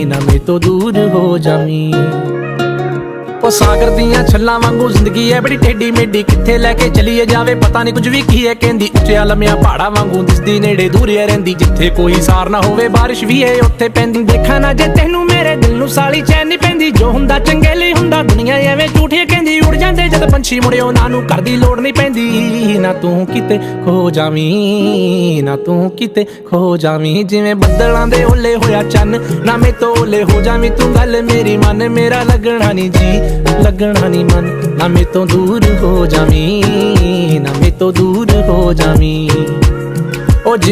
ना मेरे तो दूर हो जावी। ओ सागर दियां छल्लां वांगू जिंदगी है बड़ी टेढ़ी मेढ़ी, किथे लैके चलीए जावे पता नहीं कुछ भी की है कहंदी। उच्चिया लम्मिया पहाड़ा वांगू दिसदी नेड़े दूरिया रहिंदी, जिथे कोई सार ना होवे बारिश भी है उत्थे पैंदी। देखा ना जे तैनू मेरे दिल नू साली चैन नहीं पैंदी, जो हुंदा चंगे लई हुंदा दुनिया एवें झूठिया कहंदी। उड़ जांदे जद पंछी मुड़े उन्हां नू घर दी लोड़ नहीं पैंदी। ना तू किते खो जावी, ना तू किते खो जावी, जिवें बदलां दे ओले होया चन्न, ना मैं तो ओले हो जावी तू गल मेरी मन। मेरा लगना नहीं जी लगना नहीं मन, ना मैं तो दूर हो जावी, ना मैं तो दूर हो जावी। ओ जी